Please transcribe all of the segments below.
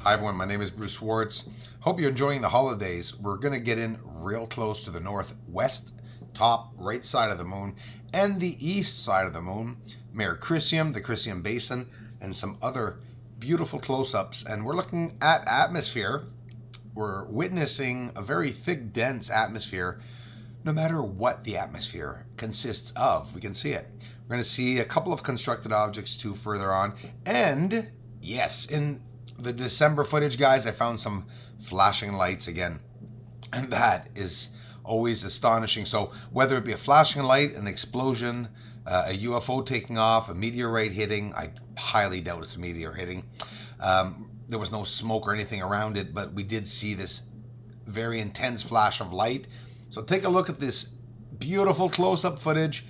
Hi everyone, my name is Bruce Swartz. Hope you're enjoying the holidays. We're going to get in real close to the northwest top right side of the moon and the east side of the moon, Mare Crisium, the Crisium Basin, and some other beautiful close-ups. And we're looking at atmosphere. We're witnessing a very thick, dense atmosphere. No matter what the atmosphere consists of, we can see it. We're going to see a couple of constructed objects too further on. And yes, in the December footage, guys, I found some flashing lights again, and that is always astonishing. So whether it be a flashing light, an explosion, a UFO taking off, a meteorite hitting, I highly doubt it's a meteor hitting. There was no smoke or anything around it, but we did see this very intense flash of light. So take a look at this beautiful close-up footage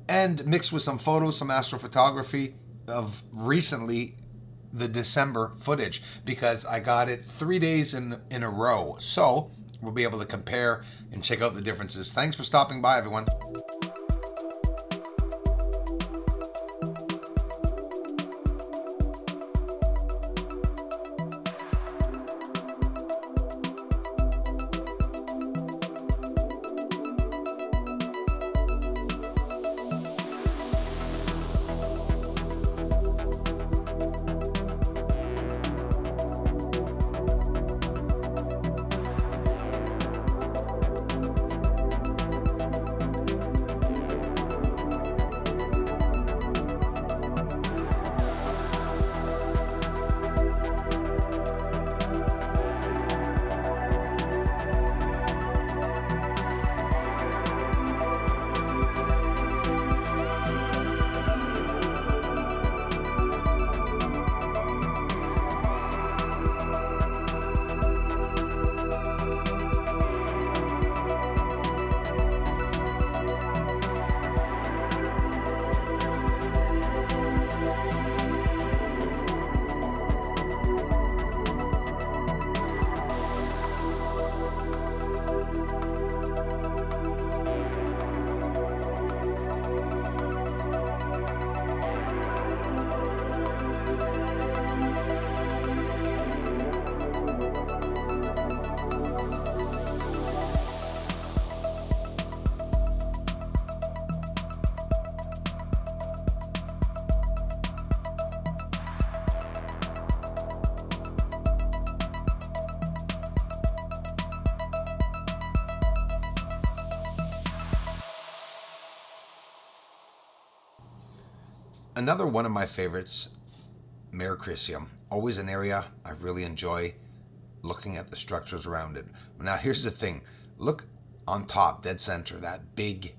and mixed with some photos, some astrophotography of recently the December footage, because I got it 3 days in a row. So we'll be able to compare and check out the differences. Thanks for stopping by, everyone. Another one of my favorites, Mare Crisium. Always an area I really enjoy looking at the structures around it. Now here's the thing. Look on top, dead center, that big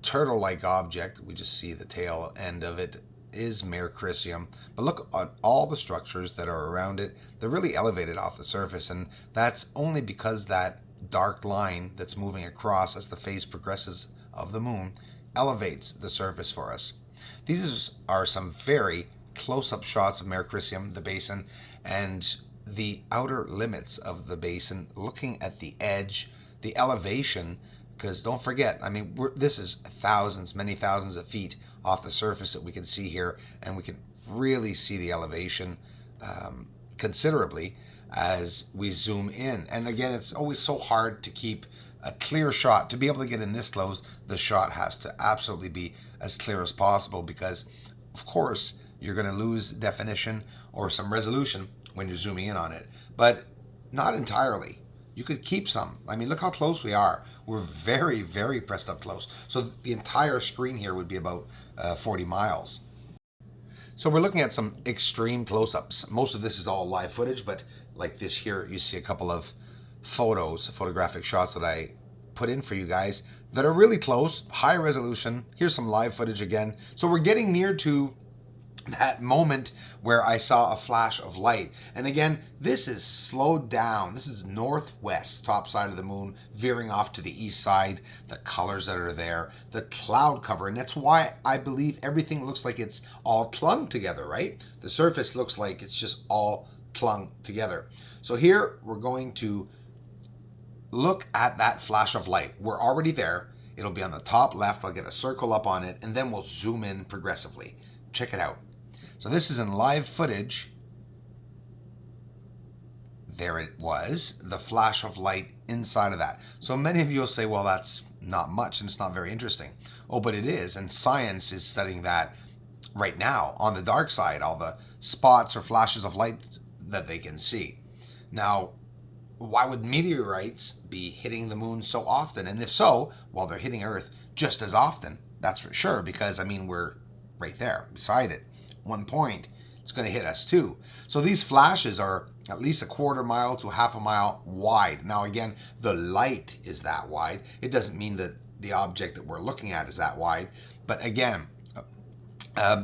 turtle-like object. We just see the tail end of it is Mare Crisium. But look at all the structures that are around it. They're really elevated off the surface, and that's only because that dark line that's moving across as the phase progresses of the moon elevates the surface for us. These are some very close-up shots of Mare Crisium, the basin, and the outer limits of the basin, looking at the edge, the elevation, because don't forget, I mean, this is thousands, many thousands of feet off the surface that we can see here, and we can really see the elevation considerably as we zoom in. And again, it's always so hard to keep a clear shot. To be able to get in this close, the shot has to absolutely be as clear as possible, because of course you're going to lose definition or some resolution when you're zooming in on it, but not entirely. You could keep some. I mean, look how close we are. We're very, very pressed up close. So the entire screen here would be about 40 miles. So we're looking at some extreme close-ups. Most of this is all live footage, but like this here, you see a couple of photographic shots that I put in for you guys that are really close, high resolution. Here's some live footage again. So we're getting near to that moment where I saw a flash of light. And again, this is slowed down. This is northwest, top side of the moon, veering off to the east side, the colors that are there, the cloud cover. And that's why I believe everything looks like it's all clung together, right? The surface looks like it's just all clung together. So here we're going to look at that flash of light. We're already there. It'll be on the top left. I'll get a circle up on it, and then we'll zoom in progressively. Check it out. So this is in live footage. There it was, the flash of light inside of that. So many of you will say, well, that's not much and it's not very interesting. Oh, but it is, and science is studying that right now on the dark side, all the spots or flashes of light that they can see. Now, why would meteorites be hitting the moon so often? And if so, well, they're hitting Earth just as often. That's for sure, because, I mean, we're right there beside it. One point, it's going to hit us too. So these flashes are at least a quarter mile to half a mile wide. Now, again, the light is that wide. It doesn't mean that the object that we're looking at is that wide. But again,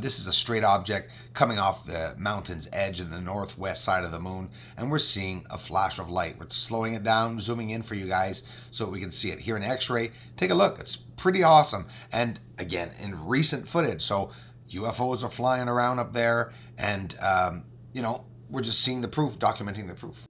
this is a straight object coming off the mountain's edge in the northwest side of the moon, and we're seeing a flash of light. We're slowing it down, zooming in for you guys so we can see it here in X-ray. Take a look. It's pretty awesome. And again, in recent footage, so UFOs are flying around up there, and we're just seeing the proof, documenting the proof.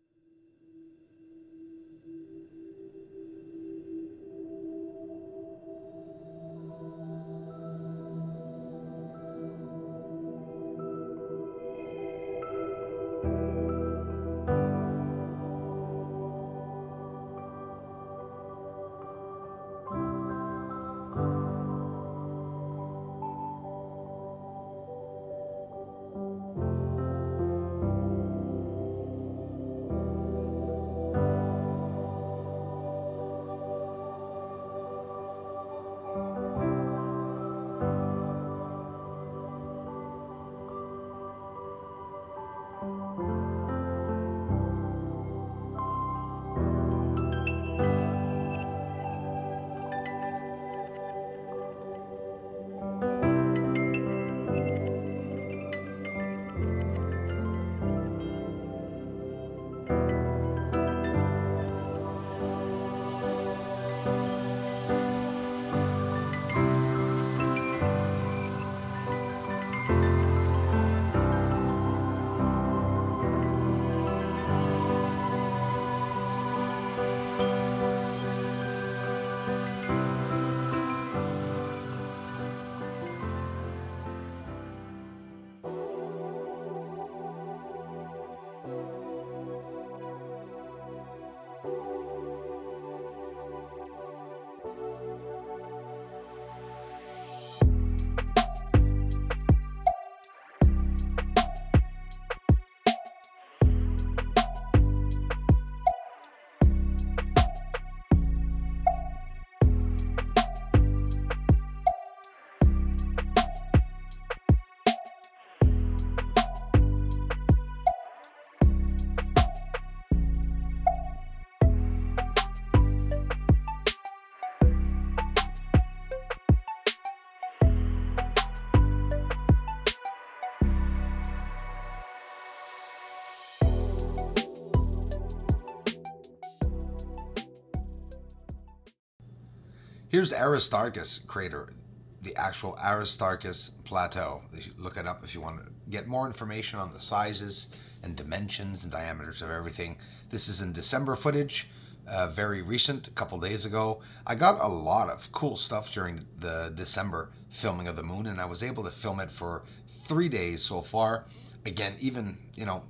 Here's Aristarchus crater, the actual Aristarchus plateau. Look it up if you want to get more information on the sizes and dimensions and diameters of everything. This is in December footage, very recent, a couple days ago. I got a lot of cool stuff during the December filming of the moon, and I was able to film it for 3 days so far. Again, even,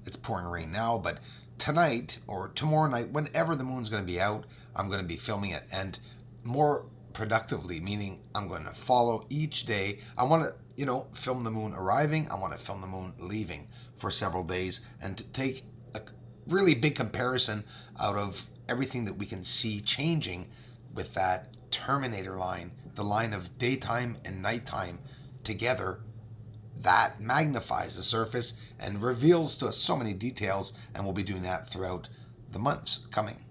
it's pouring rain now, but tonight or tomorrow night, whenever the moon's going to be out, I'm going to be filming it. And more productively, meaning I'm going to follow each day. I want to, film the moon arriving. I want to film the moon leaving for several days and to take a really big comparison out of everything that we can see changing with that Terminator line, the line of daytime and nighttime together. That magnifies the surface and reveals to us so many details, and we'll be doing that throughout the months coming.